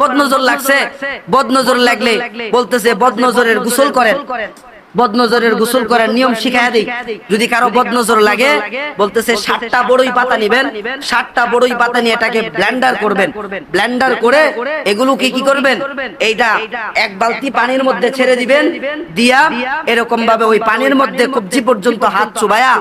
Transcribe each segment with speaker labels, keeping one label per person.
Speaker 1: বদনজর লাগছে, বদনজর লাগলে বলতেছে বদনজরের গোসল করেন, বদনজরের গোসল করার নিয়ম শিখাইয়া দেই। যদি কারো বদনজর লাগে বলতেছে 7টা বড়ই পাতা নেবেন, 7টা বড়ই পাতা নিয়ে এটাকে ব্লেন্ডার করবেন, ব্লেন্ডার করে এগুলোকে কি করবেন, এইটা এক বালতি পানির মধ্যে ছেড়ে দিবেন, দিয়া এরকম ভাবে ওই পানির মধ্যে কবজি পর্যন্ত হাত চুবায়া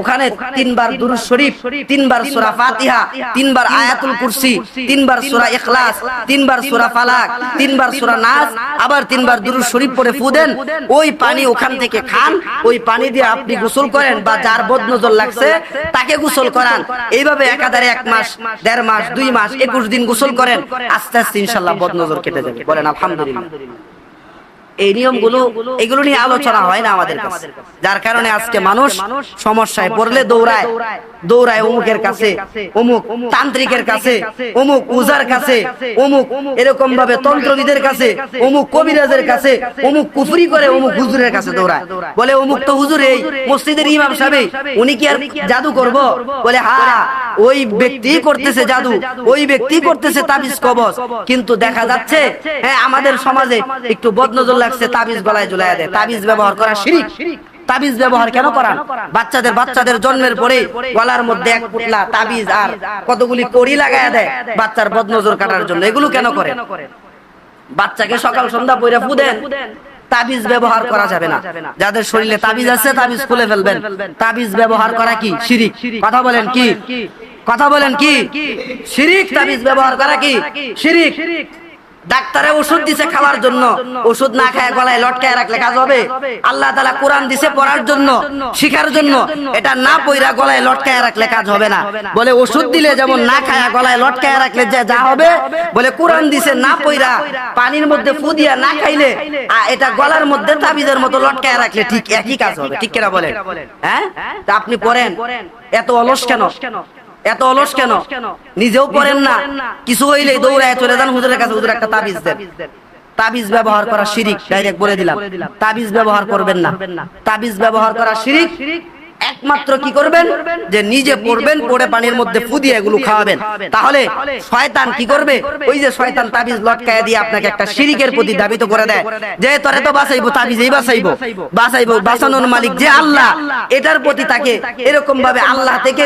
Speaker 1: ওখানে 3 বার দুরূদ শরীফ, 3 বার সূরা ফাতিহা, 3 বার আয়াতুল কুরসি, 3 বার সূরা ইখলাস, 3 বার সূরা ফালাক, 3 বার সূরা নাস, আবার 3 বার দুরূদ শরীফ পড়ে ফু দেন। ওই পানি ওখান থেকে খান, ওই পানি দিয়ে আপনি গোসল করেন, বা যার বদনজর লাগছে তাকে গোসল করান। এইভাবে একাধারে 1 মাস, 1.5 মাস, 2 মাস, 21 দিন গোসল করেন, আস্তে আস্তে ইনশাআল্লাহ বদনজর কেটে যাবে। বলেন আলহামদুলিল্লাহ। এই নিয়মগুলো এগুলো নিয়ে আলোচনা হয় না আমাদের কাছে, যার কারণে আজকে মানুষ সমস্যায় পড়লে দৌড়ায়, দৌড়ায় অমুকের কাছে, অমুক তান্ত্রিকের কাছে, অমুক উজার কাছে, অমুক এরকম ভাবে তন্ত্রবিদের কাছে, অমুক কবিরাজের কাছে, অমুক কুফরি করে অমুক হুজুরের কাছে দৌড়ায়। বলে অমুক তো হুজুর, এই মসজিদের ইমাম সাহেব, উনি কি আর জাদু করব? বলে হ্যাঁ, ওই ব্যক্তি করতেছে জাদু, ওই ব্যক্তি করতেছে তাবিজ কবজ। কিন্তু দেখা যাচ্ছে হ্যাঁ আমাদের সমাজে একটু বদনজর লাগছে, তাবিজ গলায় ঝুলাইয়া দেয়। তাবিজ ব্যবহার করা শিরক। তাবিজ ব্যবহার কেন করান? বাচ্চাদের জন্মের পরে গলার মধ্যে 1 পুটলা তাবিজ আর কতগুলি কড়ি লাগায়া দেয় বাচ্চার বদনজর কাটার জন্য। এগুলো কেন করে? বাচ্চাকে সকাল সন্ধ্যা পয়রা ফু দেন। তাবিজ ব্যবহার করা যাবে না। যাদের শরীরে তাবিজ আছে তাবিজ খুলে ফেলবেন। তাবিজ ব্যবহার করা কি? শিরক। কথা বলেন কি? কথা বলেন কি? শিরক। তাবিজ ব্যবহার করা কি? শিরক। ডাক্তারে ওষুধ দিছে খাওয়ার জন্য, ওষুধ না খায় গলায় লটকায় রাখলে কাজ হবে? আল্লাহ তাআলা কোরআন দিছে পড়ার জন্য, শিখার জন্য, এটা না পয়রা গলায় লটকায় রাখলে কাজ হবে না। বলে ওষুধ দিলে যেমন না খায় গলায় লটকায় রাখলে যা হবে, বলে কোরআন দিছে না পয়রা পানির মধ্যে ফু দিয়া না খাইলে এটা গলার মধ্যে তাবিজের মতো লটকায় রাখলে ঠিক একই কাজ হবে। ঠিক কিনা বলেন? হ্যাঁ, তা আপনি পড়েন, এত অলস কেন? এত অলস কেন? নিজেও পড়েন না, কিছু হইলেই দৌড়ায় চলে যান হুজুরের কাছে, হুজুর একটা তাবিজ দেন। তাবিজ ব্যবহার করা শিরক, ডাইরেক্ট বলে দিলাম। তাবিজ ব্যবহার করবেন না। তাবিজ ব্যবহার করা শিরক। একমাত্র কি করবেন, যে নিজে পড়বেন, পড়ে পানির মধ্যে ফু দিয়ে এগুলো খাওয়াবেন। তাহলে শয়তান কি করবে? ওই যে শয়তান তাবিজ লটকায় দিয়ে আপনাকে একটা শিরকের প্রতি ধাবিত করে দেয়, যে তোরে তো বাঁচাইবো, তাবিজেই বাঁচাইবো, বাঁচাইবো, বাঁচানোর মালিক যে আল্লাহ, এটার প্রতি তাকে এরকম ভাবে আল্লাহ থেকে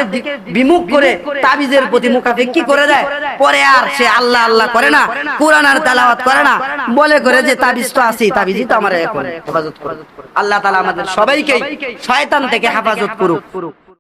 Speaker 1: বিমুখ করে তাবিজের প্রতি মুখাপেক্ষী করে দেয়। পরে আর সে আল্লাহ আল্লাহ করে না, কোরআন আর তেলাওয়াত করে না, বলে করে যে তাবিজ তো আছে, তাবিজই তো আমার এখন হেফাজত করে। আল্লাহ তাআলা আমাদের সবাইকে শয়তান থেকে হেফাজত করুক।